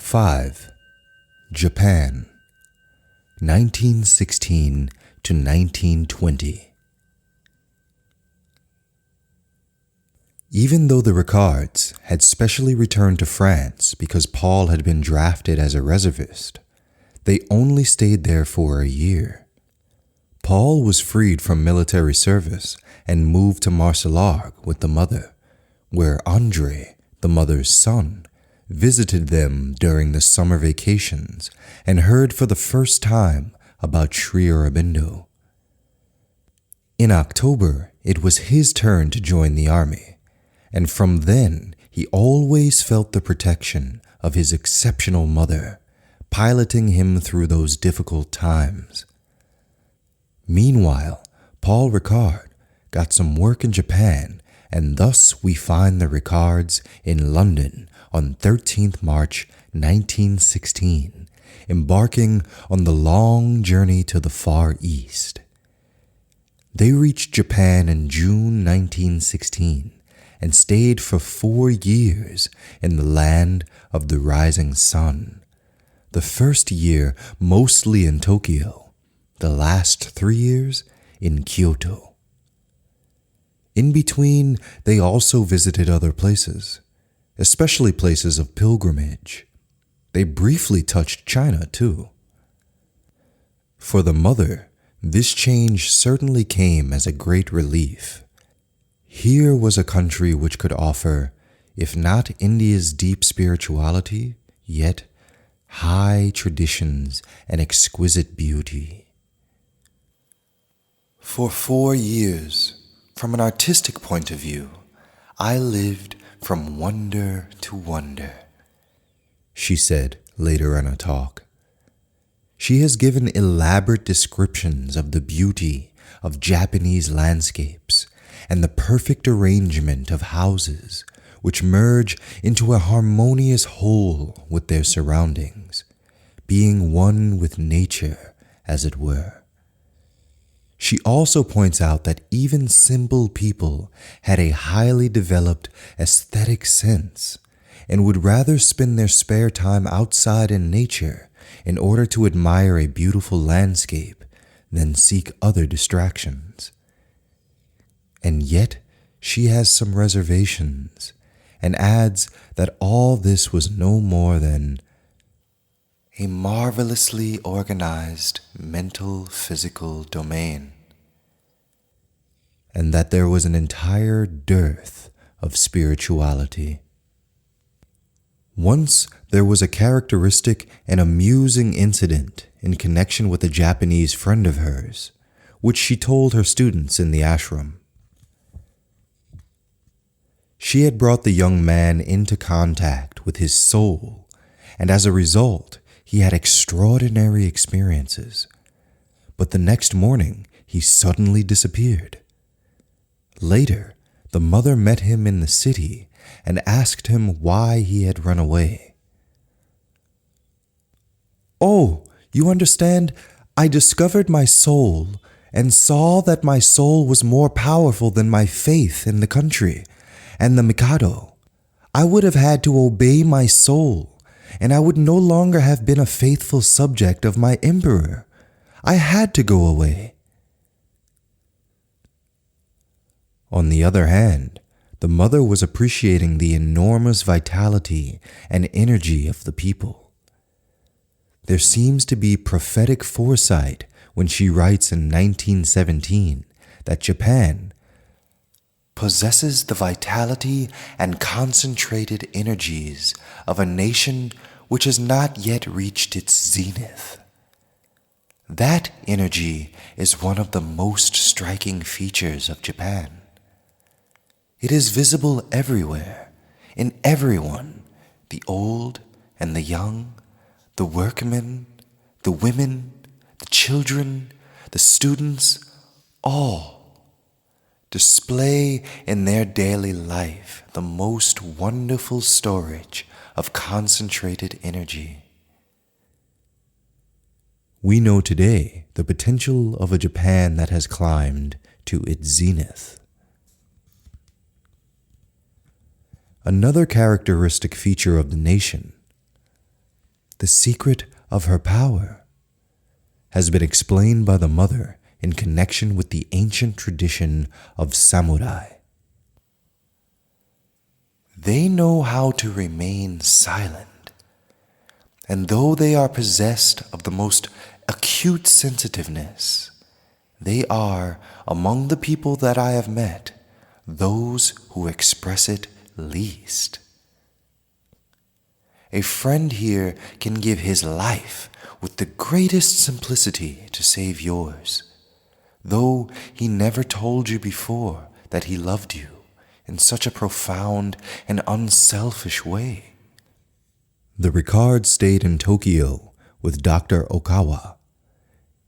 5. Japan, 1916 to 1920. Even though the Ricards had specially returned to France because Paul had been drafted as a reservist, they only stayed there for a year. Paul was freed from military service and moved to Marseillargues with the mother, where André, the mother's son, visited them during the summer vacations and heard for the first time about Sri Aurobindo. In October, it was his turn to join the army, and from then he always felt the protection of his exceptional mother, piloting him through those difficult times. Meanwhile, Paul Ricard got some work in Japan, and thus we find the Ricards in London on 13th March 1916, embarking on the long journey to the Far East. They reached Japan in June 1916 and stayed for 4 years in the land of the rising sun. The first year mostly in Tokyo, the last 3 years in Kyoto. In between, they also visited other places, especially places of pilgrimage. They briefly touched China too. For the mother, this change certainly came as a great relief. Here was a country which could offer, if not India's deep spirituality, yet high traditions and exquisite beauty. For 4 years, from an artistic point of view, I lived from wonder to wonder, she said later in a talk. She has given elaborate descriptions of the beauty of Japanese landscapes and the perfect arrangement of houses which merge into a harmonious whole with their surroundings, being one with nature, as it were. She also points out that even simple people had a highly developed aesthetic sense and would rather spend their spare time outside in nature in order to admire a beautiful landscape than seek other distractions. And yet she has some reservations and adds that all this was no more than a marvelously organized mental physical domain, and that there was an entire dearth of spirituality. Once there was a characteristic and amusing incident in connection with a Japanese friend of hers, which she told her students in the ashram. She had brought the young man into contact with his soul, and as a result, he had extraordinary experiences. But the next morning, he suddenly disappeared. Later, the mother met him in the city and asked him why he had run away. "Oh, you understand, I discovered my soul and saw that my soul was more powerful than my faith in the country and the Mikado. I would have had to obey my soul, and I would no longer have been a faithful subject of my emperor. I had to go away." On the other hand, the mother was appreciating the enormous vitality and energy of the people. There seems to be prophetic foresight when she writes in 1917 that Japan possesses the vitality and concentrated energies of a nation which has not yet reached its zenith. That energy is one of the most striking features of Japan. It is visible everywhere, in everyone, the old and the young, the workmen, the women, the children, the students, all display in their daily life the most wonderful storage of concentrated energy. We know today the potential of a Japan that has climbed to its zenith. Another characteristic feature of the nation the secret of her power has been explained by the mother in connection with the ancient tradition of samurai. They know how to remain silent, and though they are possessed of the most acute sensitiveness, they are, among the people that I have met, those who express it least. A friend here can give his life with the greatest simplicity to save yours, though he never told you before that he loved you in such a profound and unselfish way. The Ricard stayed in Tokyo with Dr. Okawa,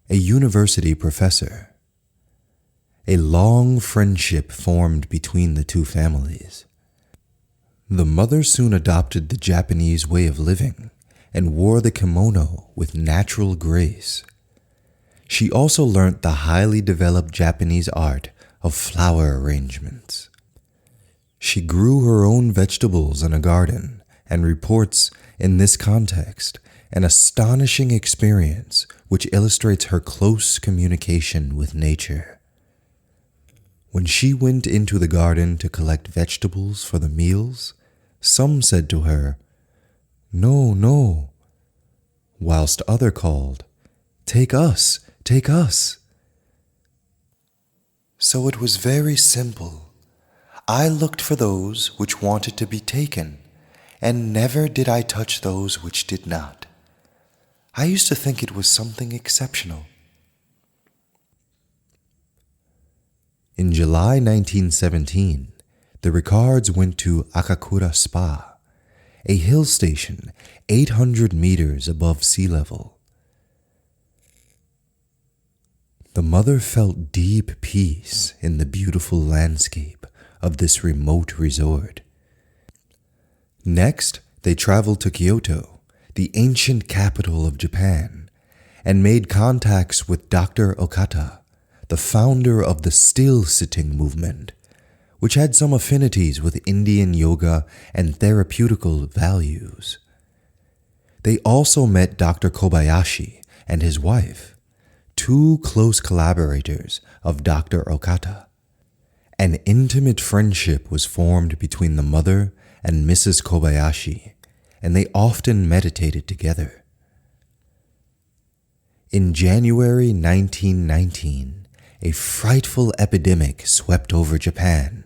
a university professor. A long friendship formed between the two families. The mother soon adopted the Japanese way of living and wore the kimono with natural grace. She also learnt the highly developed Japanese art of flower arrangements. She grew her own vegetables in a garden and reports, in this context, an astonishing experience which illustrates her close communication with nature. When she went into the garden to collect vegetables for the meals, some said to her, "No, no," whilst other called, "Take us, take us." So it was very simple. I looked for those which wanted to be taken, and never did I touch those which did not. I used to think it was something exceptional. In July 1917, the Ricards went to Akakura Spa, a hill station 800 meters above sea level. The mother felt deep peace in the beautiful landscape of this remote resort. Next, they traveled to Kyoto, the ancient capital of Japan, and made contacts with Dr. Okata, the founder of the still-sitting movement, which had some affinities with Indian yoga and therapeutical values. They also met Dr. Kobayashi and his wife, two close collaborators of Dr. Okata. An intimate friendship was formed between the mother and Mrs. Kobayashi, and they often meditated together. In January 1919, a frightful epidemic swept over Japan.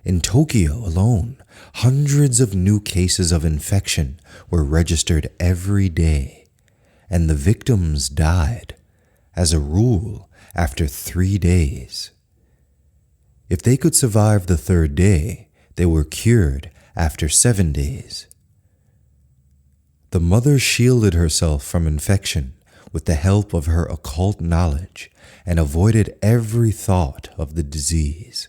In Tokyo alone, hundreds of new cases of infection were registered every day, and the victims died, as a rule, after 3 days. If they could survive the 3rd day, they were cured after 7 days. The mother shielded herself from infection with the help of her occult knowledge and avoided every thought of the disease.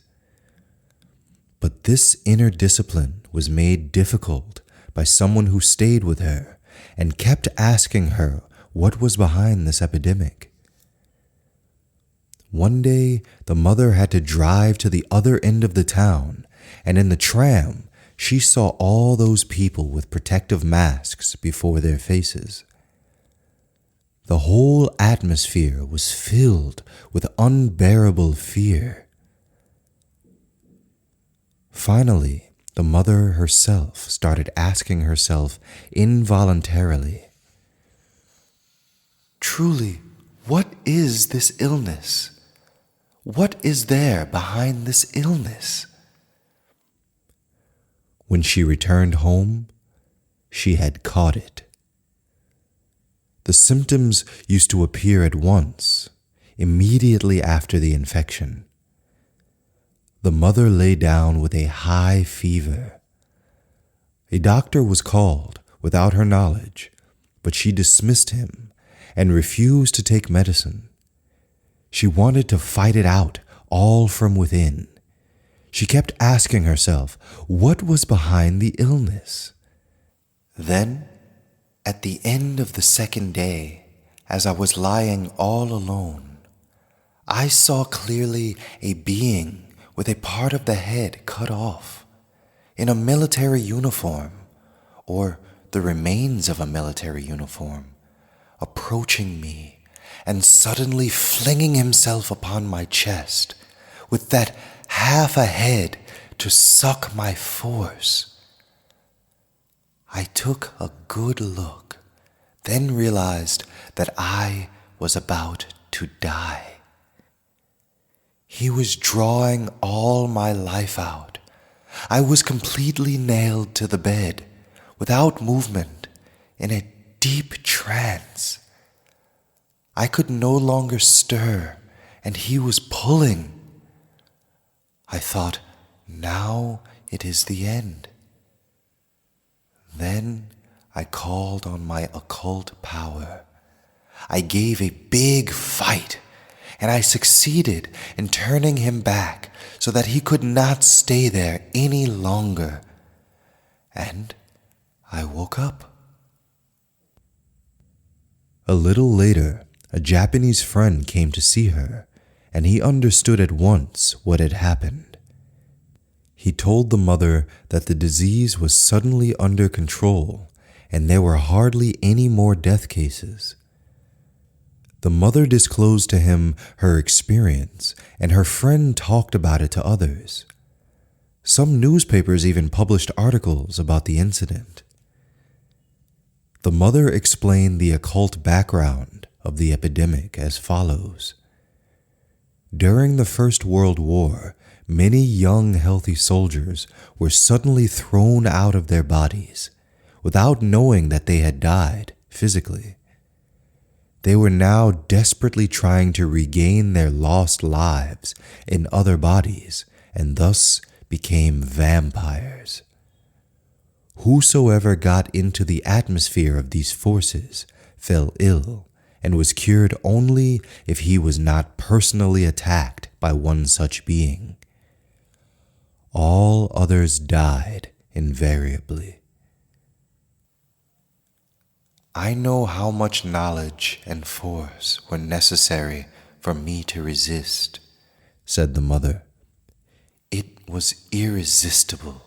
But this inner discipline was made difficult by someone who stayed with her and kept asking her what was behind this epidemic. One day, the mother had to drive to the other end of the town, and in the tram, she saw all those people with protective masks before their faces. The whole atmosphere was filled with unbearable fear. Finally, the mother herself started asking herself involuntarily, "Truly, what is this illness? What is there behind this illness?" When she returned home, she had caught it. The symptoms used to appear at once, immediately after the infection. The mother lay down with a high fever. A doctor was called without her knowledge, but she dismissed him and refused to take medicine. She wanted to fight it out all from within. She kept asking herself what was behind the illness. Then, at the end of the 2nd day, as I was lying all alone, I saw clearly a being with a part of the head cut off, in a military uniform, or the remains of a military uniform, approaching me and suddenly flinging himself upon my chest with that half a head to suck my force. I took a good look, then realized that I was about to die. He was drawing all my life out. I was completely nailed to the bed, without movement, in a deep trance. I could no longer stir, and he was pulling. I thought, now it is the end. Then I called on my occult power. I gave a big fight, and I succeeded in turning him back so that he could not stay there any longer. And I woke up. A little later, a Japanese friend came to see her, and he understood at once what had happened. He told the mother that the disease was suddenly under control, and there were hardly any more death cases. The mother disclosed to him her experience, and her friend talked about it to others. Some newspapers even published articles about the incident. The mother explained the occult background of the epidemic as follows. During the First World War, many young, healthy soldiers were suddenly thrown out of their bodies without knowing that they had died physically. They were now desperately trying to regain their lost lives in other bodies and thus became vampires. Whosoever got into the atmosphere of these forces fell ill and was cured only if he was not personally attacked by one such being. All others died invariably. I know how much knowledge and force were necessary for me to resist, said the mother. It was irresistible.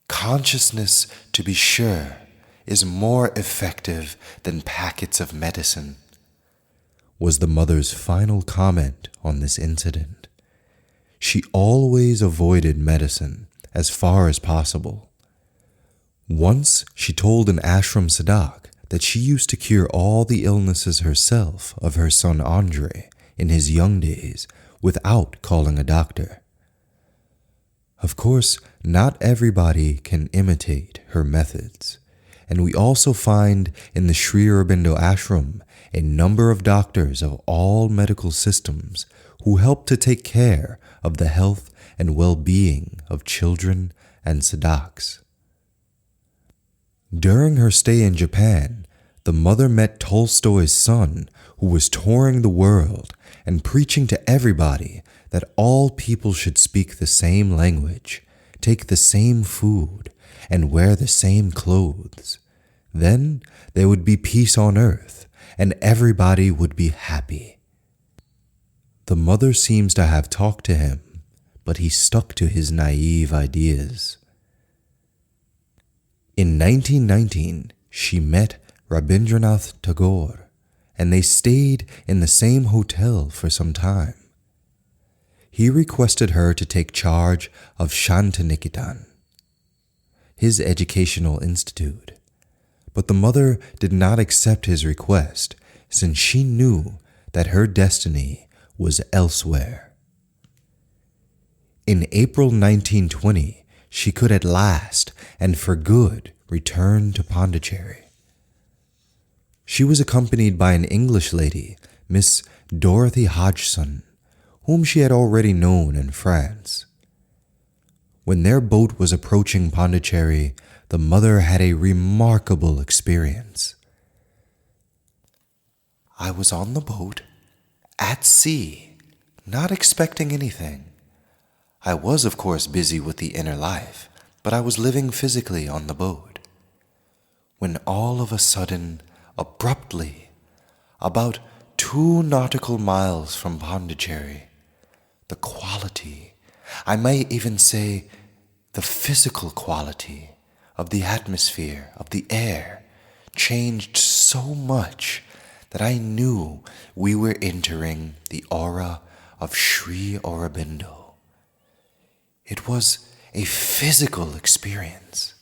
Consciousness, to be sure, is more effective than packets of medicine, was the mother's final comment on this incident. She always avoided medicine as far as possible. Once she told an ashram sadhak that she used to cure all the illnesses herself of her son Andre in his young days without calling a doctor. Of course, not everybody can imitate her methods, and we also find in the Sri Aurobindo ashram a number of doctors of all medical systems who help to take care of the health and well-being of children and sadhaks. During her stay in Japan, the mother met Tolstoy's son, who was touring the world and preaching to everybody that all people should speak the same language, take the same food, and wear the same clothes. Then there would be peace on earth, and everybody would be happy. The mother seems to have talked to him, but he stuck to his naive ideas. In 1919, she met Rabindranath Tagore, and they stayed in the same hotel for some time. He requested her to take charge of Shantiniketan, his educational institute, but the mother did not accept his request since she knew that her destiny was elsewhere. In April 1920, she could at last, and for good, return to Pondicherry. She was accompanied by an English lady, Miss Dorothy Hodgson, whom she had already known in France. When their boat was approaching Pondicherry, the mother had a remarkable experience. I was on the boat, at sea, not expecting anything. I was, of course, busy with the inner life, but I was living physically on the boat. When all of a sudden, abruptly, about 2 nautical miles from Pondicherry, the quality, I may even say the physical quality, of the atmosphere, of the air, changed so much that I knew we were entering the aura of Sri Aurobindo. It was a physical experience.